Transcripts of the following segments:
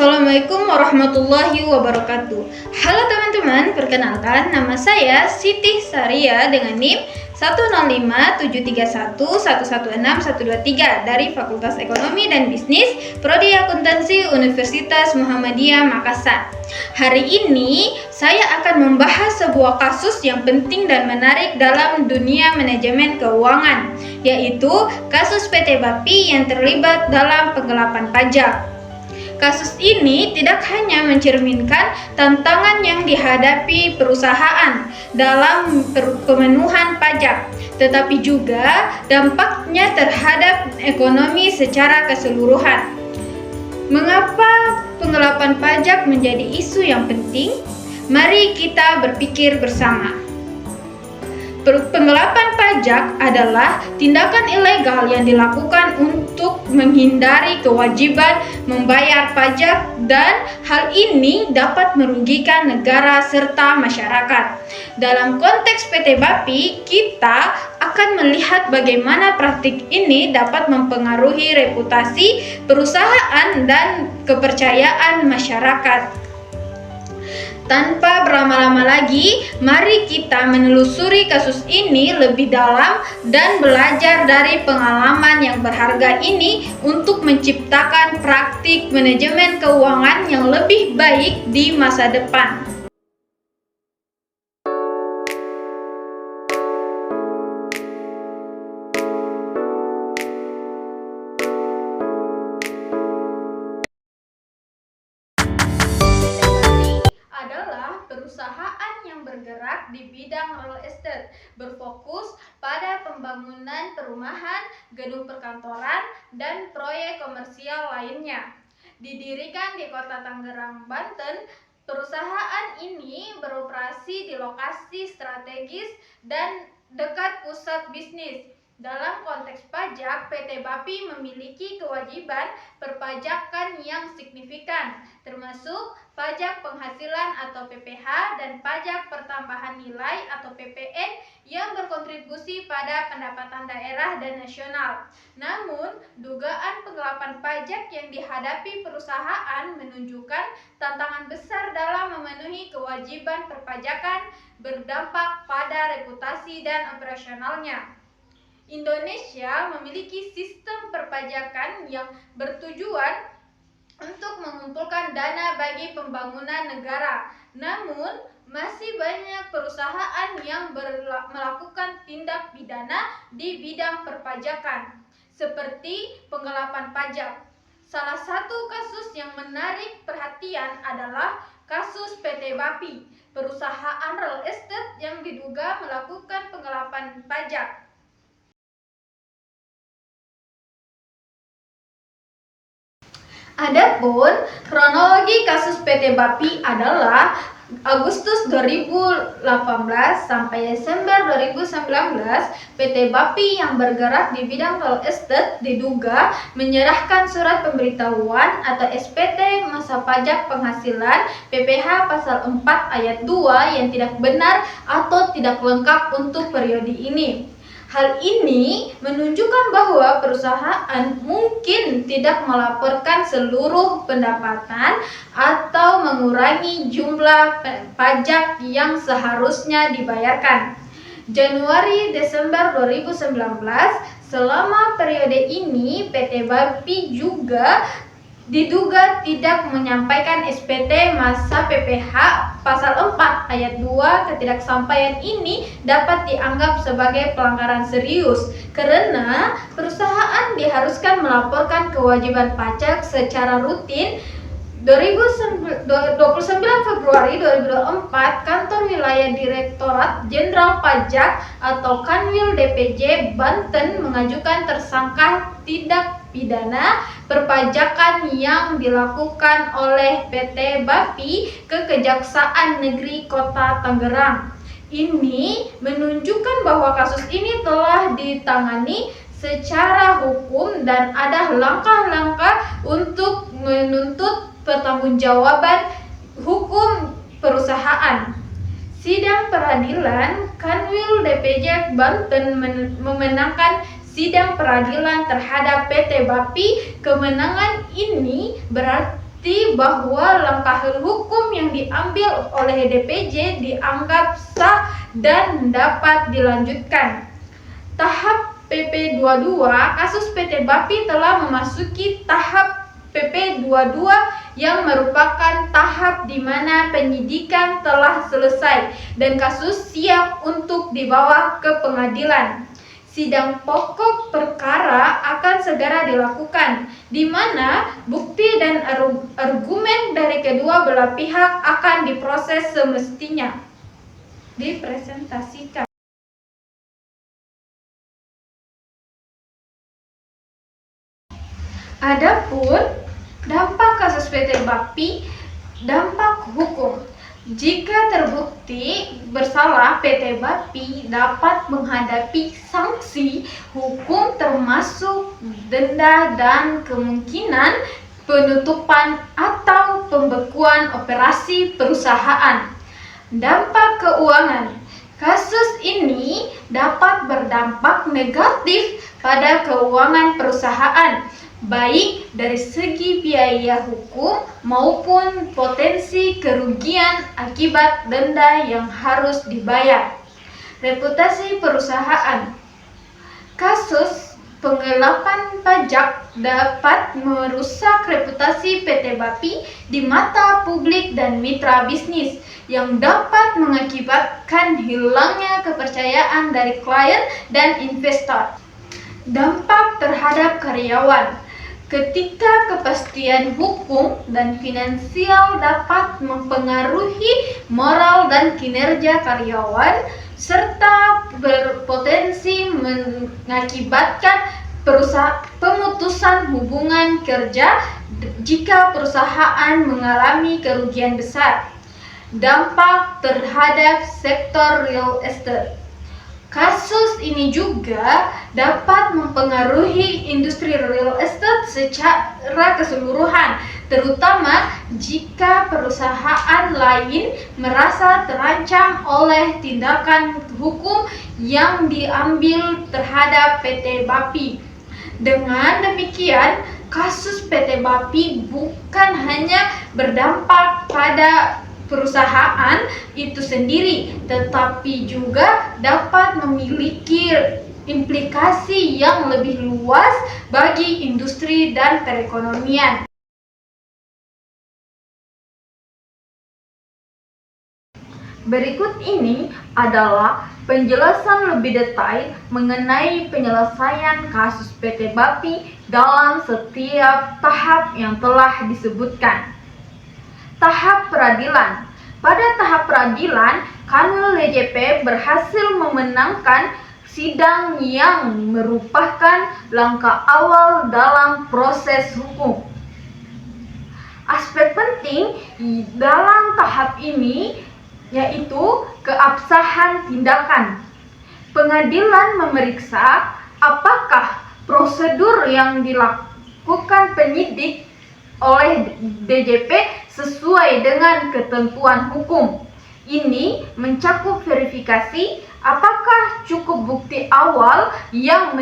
Assalamualaikum warahmatullahi wabarakatuh. Halo teman-teman, perkenalkan nama saya Siti Saria dengan NIM 1057311116123 dari Fakultas Ekonomi dan Bisnis Prodi Akuntansi Universitas Muhammadiyah Makassar. Hari ini saya akan membahas sebuah kasus yang penting dan menarik dalam dunia manajemen keuangan, yaitu kasus PT BAPI yang terlibat dalam penggelapan pajak. Kasus ini tidak hanya mencerminkan tantangan yang dihadapi perusahaan dalam pemenuhan pajak, tetapi juga dampaknya terhadap ekonomi secara keseluruhan. Mengapa penggelapan pajak menjadi isu yang penting? Mari kita berpikir bersama. Penggelapan pajak adalah tindakan ilegal yang dilakukan untuk menghindari kewajiban membayar pajak, dan hal ini dapat merugikan negara serta masyarakat. Dalam konteks PT BAPI, kita akan melihat bagaimana praktik ini dapat mempengaruhi reputasi perusahaan dan kepercayaan masyarakat. Tanpa berlama-lama lagi, mari kita menelusuri kasus ini lebih dalam dan belajar dari pengalaman yang berharga ini untuk menciptakan praktik manajemen keuangan yang lebih baik di masa depan. Perusahaan yang bergerak di bidang real estate, berfokus pada pembangunan perumahan, gedung perkantoran, dan proyek komersial lainnya. Didirikan di Kota Tangerang, Banten, perusahaan ini beroperasi di lokasi strategis dan dekat pusat bisnis. Dalam konteks pajak, PT BAPI memiliki kewajiban perpajakan yang signifikan, termasuk pajak penghasilan atau PPH dan pajak pertambahan nilai atau PPN yang berkontribusi pada pendapatan daerah dan nasional. Namun, dugaan penggelapan pajak yang dihadapi perusahaan menunjukkan tantangan besar dalam memenuhi kewajiban perpajakan, berdampak pada reputasi dan operasionalnya. Indonesia memiliki sistem perpajakan yang bertujuan untuk mengumpulkan dana bagi pembangunan negara. Namun, masih banyak perusahaan yang melakukan tindak pidana di bidang perpajakan, seperti penggelapan pajak. Salah satu kasus yang menarik perhatian adalah kasus PT BAPI, perusahaan real estate yang diduga melakukan penggelapan pajak. Adapun kronologi kasus PT BAPI adalah Agustus 2018 sampai Desember 2019, PT BAPI yang bergerak di bidang real estate diduga menyerahkan surat pemberitahuan atau SPT masa pajak penghasilan PPh pasal 4 ayat 2 yang tidak benar atau tidak lengkap untuk periode ini. Hal ini menunjukkan bahwa perusahaan mungkin tidak melaporkan seluruh pendapatan atau mengurangi jumlah pajak yang seharusnya dibayarkan. Januari-Desember 2019, selama periode ini PT BAPI juga diduga tidak menyampaikan SPT masa PPh pasal 4 ayat 2. Ketidaksampaian ini dapat dianggap sebagai pelanggaran serius karena perusahaan diharuskan melaporkan kewajiban pajak secara rutin. 29 Februari 2024, Kantor Wilayah Direktorat Jenderal Pajak atau Kanwil DPJ Banten mengajukan tersangka tindak pidana perpajakan yang dilakukan oleh PT BAPI ke Kejaksaan Negeri Kota Tangerang. Ini menunjukkan bahwa kasus ini telah ditangani secara hukum dan ada langkah-langkah untuk menuntut pertanggungjawaban hukum perusahaan. Sidang peradilan Kanwil DPJ Banten memenangkan sidang peradilan terhadap PT BAPI. Kemenangan ini bukti bahwa langkah hukum yang diambil oleh DPJ dianggap sah dan dapat dilanjutkan. Tahap PP 22, kasus PT BAPI telah memasuki tahap PP 22 yang merupakan tahap di mana penyidikan telah selesai dan kasus siap untuk dibawa ke pengadilan. Sidang pokok perkara akan segera dilakukan, di mana bukti dan argumen dari kedua belah pihak akan diproses semestinya dipresentasikan. Adapun dampak kasus PT BAPI, dampak hukum. Jika terbukti bersalah, PT BAPI dapat menghadapi sanksi hukum termasuk denda dan kemungkinan penutupan atau pembekuan operasi perusahaan. Dampak keuangan. Kasus ini dapat berdampak negatif pada keuangan perusahaan, baik dari segi biaya hukum maupun potensi kerugian akibat denda yang harus dibayar. Reputasi perusahaan. Kasus penggelapan pajak dapat merusak reputasi PT BAPI di mata publik dan mitra bisnis, yang dapat mengakibatkan hilangnya kepercayaan dari klien dan investor. Dampak terhadap karyawan. Ketika kepastian hukum dan finansial dapat mempengaruhi moral dan kinerja karyawan, serta berpotensi mengakibatkan pemutusan hubungan kerja jika perusahaan mengalami kerugian besar. Dampak terhadap sektor real estate. Kasus ini juga dapat mempengaruhi industri real estate secara keseluruhan, terutama jika perusahaan lain merasa terancam oleh tindakan hukum yang diambil terhadap PT BAPI. Dengan demikian, kasus PT BAPI bukan hanya berdampak pada perusahaan itu sendiri, tetapi juga dapat memiliki implikasi yang lebih luas bagi industri dan perekonomian. Berikut ini adalah penjelasan lebih detail mengenai penyelesaian kasus PT BAPI dalam setiap tahap yang telah disebutkan. Tahap peradilan. Pada tahap peradilan, Kanwil DJP berhasil memenangkan sidang yang merupakan langkah awal dalam proses hukum. Aspek penting dalam tahap ini yaitu keabsahan tindakan. Pengadilan memeriksa apakah prosedur yang dilakukan penyidik oleh DJP sesuai dengan ketentuan hukum. Ini mencakup verifikasi apakah cukup bukti awal yang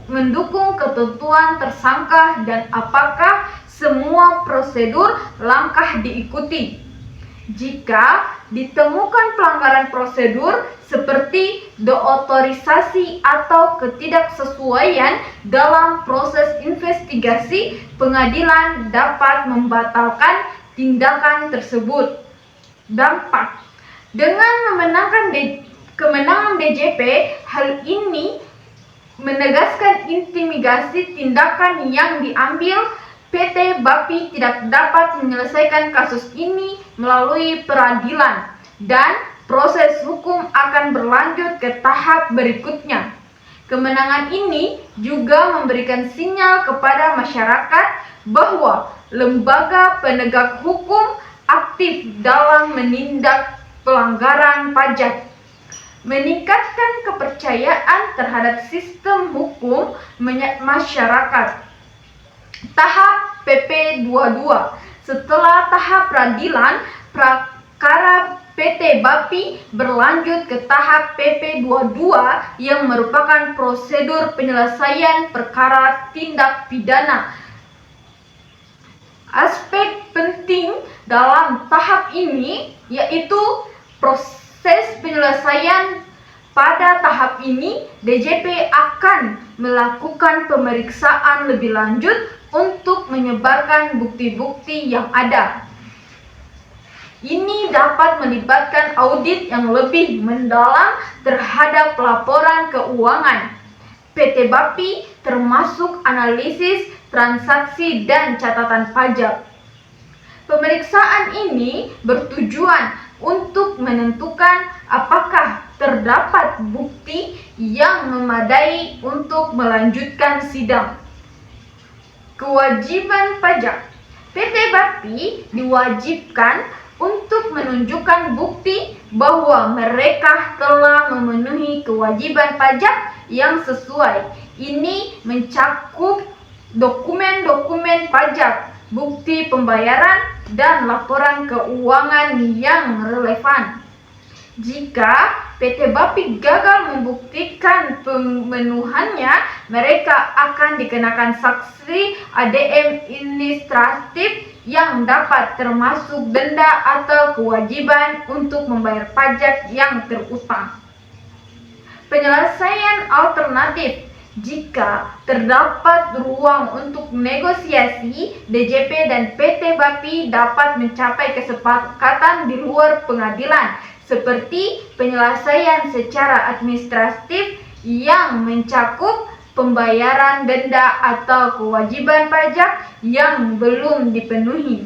mendukung ketentuan tersangka dan apakah semua prosedur langkah diikuti. Jika ditemukan pelanggaran prosedur seperti deotorisasi atau ketidaksesuaian dalam proses investigasi, pengadilan dapat membatalkan tindakan tersebut. Dampak. Dengan kemenangan DJP, hal ini menegaskan intimidasi tindakan yang diambil PT BAPI tidak dapat menyelesaikan kasus ini melalui peradilan dan proses hukum akan berlanjut ke tahap berikutnya. Kemenangan ini juga memberikan sinyal kepada masyarakat bahwa lembaga penegak hukum aktif dalam menindak pelanggaran pajak, meningkatkan kepercayaan terhadap sistem hukum masyarakat. Tahap PP 22. Setelah tahap peradilan, perkara PT BAPI berlanjut ke tahap PP 22 yang merupakan prosedur penyelesaian perkara tindak pidana. Aspek penting dalam tahap ini yaitu proses penyelesaian. Pada tahap ini, DJP akan melakukan pemeriksaan lebih lanjut untuk menyebarkan bukti-bukti yang ada. Ini dapat melibatkan audit yang lebih mendalam terhadap laporan keuangan PT BAPI, termasuk analisis transaksi dan catatan pajak. Pemeriksaan ini bertujuan untuk menentukan apakah terdapat bukti yang memadai untuk melanjutkan sidang. Kewajiban pajak. PT BAPI diwajibkan untuk menunjukkan bukti bahwa mereka telah memenuhi kewajiban pajak yang sesuai. Ini mencakup dokumen-dokumen pajak, bukti pembayaran, dan laporan keuangan yang relevan. Jika PT BAPI gagal membuktikan pemenuhannya, mereka akan dikenakan sanksi ADM administratif yang dapat termasuk denda atau kewajiban untuk membayar pajak yang terutang. Penyelesaian alternatif. Jika terdapat ruang untuk negosiasi, DJP dan PT BAPI dapat mencapai kesepakatan di luar pengadilan, seperti penyelesaian secara administratif yang mencakup pembayaran denda atau kewajiban pajak yang belum dipenuhi.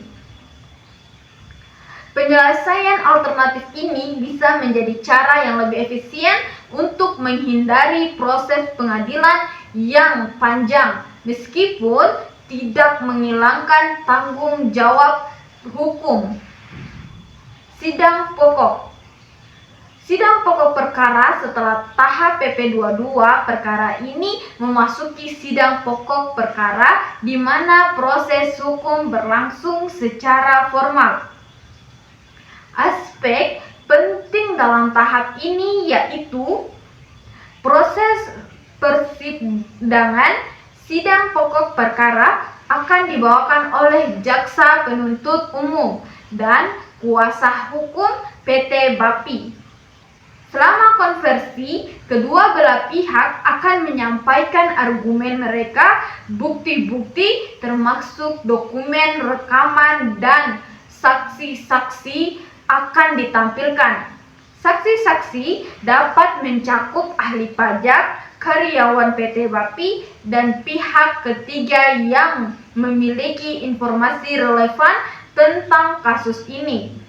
Penyelesaian alternatif ini bisa menjadi cara yang lebih efisien untuk menghindari proses pengadilan yang panjang, meskipun tidak menghilangkan tanggung jawab hukum. Sidang pokok. Sidang pokok perkara setelah tahap PP22 perkara ini memasuki sidang pokok perkara di mana proses hukum berlangsung secara formal. Aspek penting dalam tahap ini yaitu proses persidangan. Sidang pokok perkara akan dibawakan oleh jaksa penuntut umum dan kuasa hukum PT BAPI. Selama konversi, kedua belah pihak akan menyampaikan argumen mereka, bukti-bukti termasuk dokumen, rekaman, dan saksi-saksi akan ditampilkan. Saksi-saksi dapat mencakup ahli pajak, karyawan PT BAPI, dan pihak ketiga yang memiliki informasi relevan tentang kasus ini.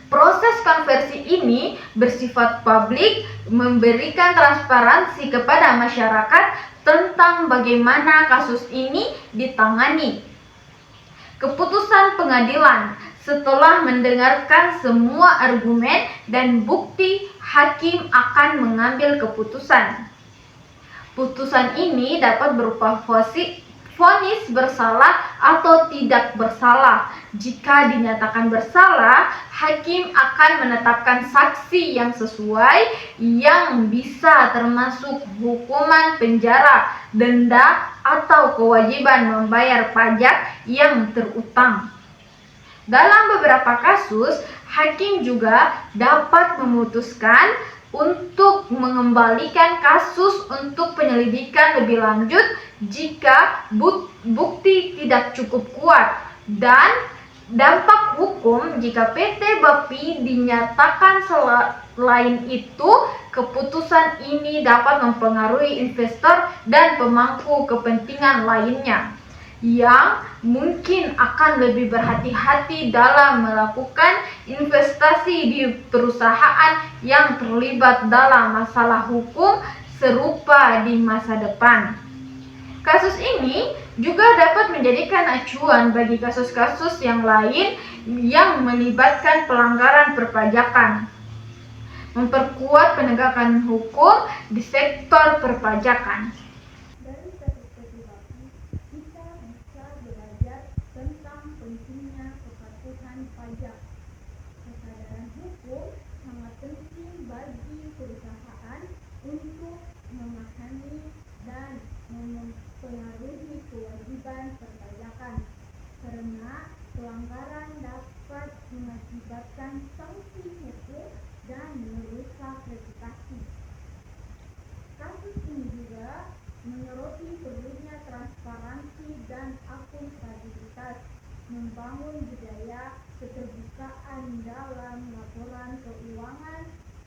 Proses konversi ini bersifat publik, memberikan transparansi kepada masyarakat tentang bagaimana kasus ini ditangani. Keputusan pengadilan. Setelah mendengarkan semua argumen dan bukti, hakim akan mengambil keputusan. Putusan ini dapat berupa vonis bersalah atau tidak bersalah. Jika dinyatakan bersalah, hakim akan menetapkan saksi yang sesuai, yang bisa termasuk hukuman penjara, denda, atau kewajiban membayar pajak yang terutang. Dalam beberapa kasus, hakim juga dapat memutuskan untuk mengembalikan kasus untuk penyelidikan lebih lanjut jika bukti tidak cukup kuat, dan dampak hukum jika PT BAPI dinyatakan selain itu. Keputusan ini dapat mempengaruhi investor dan pemangku kepentingan lainnya yang mungkin akan lebih berhati-hati dalam melakukan investasi di perusahaan yang terlibat dalam masalah hukum serupa di masa depan. Kasus ini juga dapat menjadikan acuan bagi kasus-kasus yang lain yang melibatkan pelanggaran perpajakan, memperkuat penegakan hukum di sektor perpajakan. Dari perspektif BAPI, kita bisa belajar tentang pentingnya kepatuhan pajak. Kesadaran hukum sangat penting bagi perusahaan untuk memahami dan mempengaruhi kewajiban perpajakan. karena pelanggaran dapat mengakibatkan sanksi hukum dan merusak reputasi. Kasus ini juga menyoroti perlunya transparansi dan akuntabilitas, membangun budaya keterbukaan dalam laporan keuangan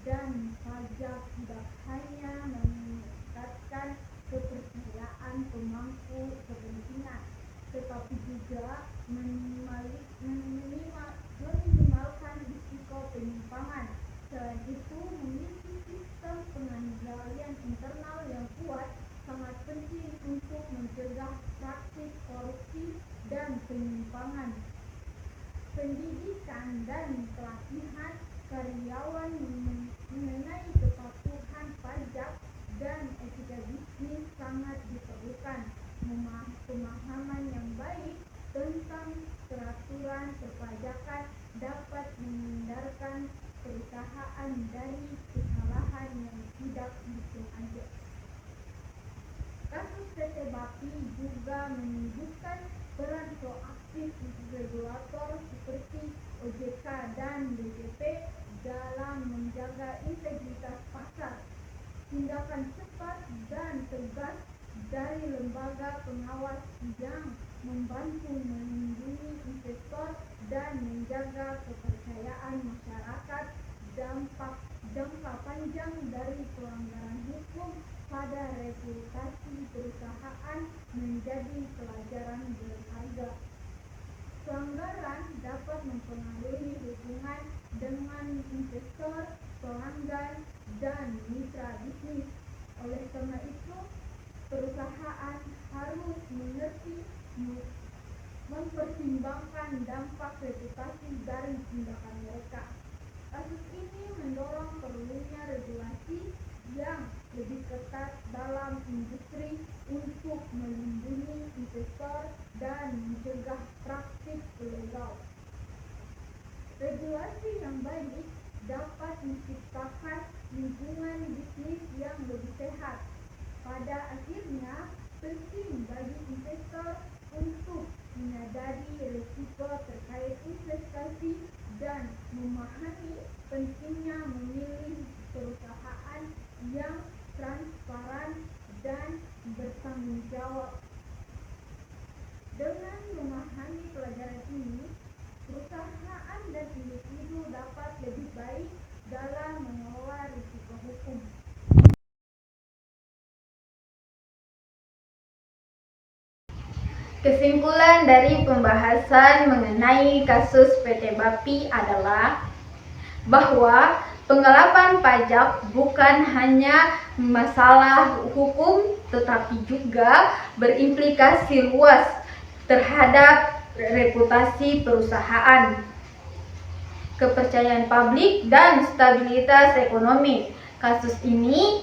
dan pajak tidak hanya meningkatkan kepercayaan pemangku kepentingan, tetapi juga meminimalkan risiko penyimpangan. Selain itu, memiliki sistem pengendalian internal yang kuat sangat penting untuk mencegah praktik korupsi dan penyimpangan. Pendidikan dan pelatihan karyawan mengenai kepatuhan pajak dan etika bisnis sangat diperlukan. Pemahaman yang baik tentang peraturan perpajakan dapat menghindarkan perusahaan dari kesalahan yang tidak disengaja. Kasus PT BAPI juga menunjukkan peran proaktif regulator seperti OJK dan DJP dalam menjaga integritas pasar. Tindakan cepat dan tegas dari lembaga pengawas yang membantu melindungi investor dan menjaga kepercayaan masyarakat. Dampak jangka panjang dari pelanggaran hukum pada reputasi perusahaan menjadi pelajaran berharga. Pelanggaran dapat mempengaruhi hubungan dengan investor, pelanggan, dan mitra bisnis. Oleh karena itu, perusahaan harus mengerti mempertimbangkan dampak reputasi dari tindakan mereka. Kasus ini mendorong perlunya regulasi yang lebih ketat dalam industri untuk melindungi investor dan mencegah praktik ilegal. Regulasi yang baik dapat menciptakan lingkungan bisnis yang lebih sehat. Pada akhirnya, penting bagi investor untuk menyadari risiko terkait investasi dan memahami pentingnya memilih perusahaan yang transparan dan bertanggung jawab. Dengan memahami pelajaran ini, perusahaan dan individu dapat lebih baik dalam mengelola risiko hukum. Kesimpulan dari pembahasan mengenai kasus PT BAPI adalah bahwa penggelapan pajak bukan hanya masalah hukum tetapi juga berimplikasi luas terhadap reputasi perusahaan, kepercayaan publik, dan stabilitas ekonomi. Kasus ini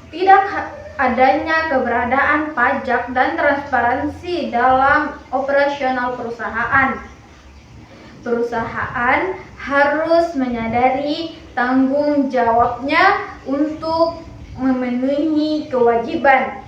tidak adanya keberadaan pajak dan transparansi dalam operasional perusahaan. Perusahaan harus menyadari tanggung jawabnya untuk memenuhi kewajiban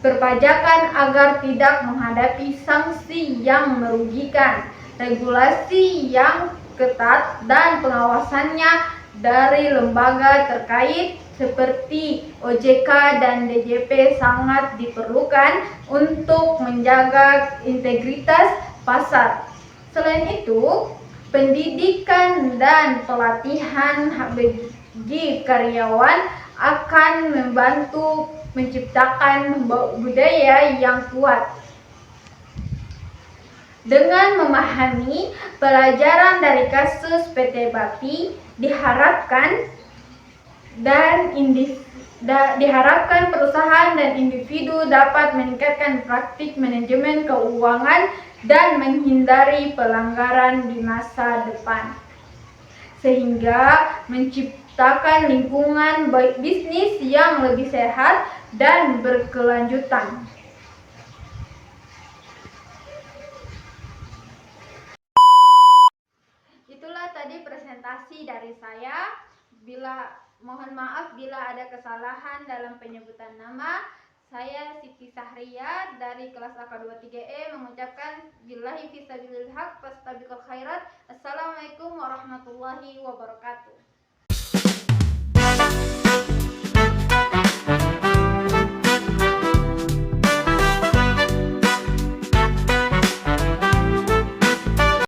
perpajakan agar tidak menghadapi sanksi yang merugikan. Regulasi yang ketat dan pengawasannya dari lembaga terkait seperti OJK dan DJP sangat diperlukan untuk menjaga integritas pasar. Selain itu, pendidikan dan pelatihan bagi karyawan akan membantu menciptakan budaya yang kuat. Dengan memahami pelajaran dari kasus PT BAPI, diharapkan perusahaan dan individu dapat meningkatkan praktik manajemen keuangan dan menghindari pelanggaran di masa depan, sehingga menciptakan lingkungan bisnis yang lebih sehat dan berkelanjutan. Itulah tadi presentasi dari saya. Mohon maaf bila ada kesalahan dalam penyebutan nama. Saya Siti Sahria dari kelas AK23E mengucapkan billahi fisabilil haq fastabiqul khairat. Assalamualaikum warahmatullahi wabarakatuh.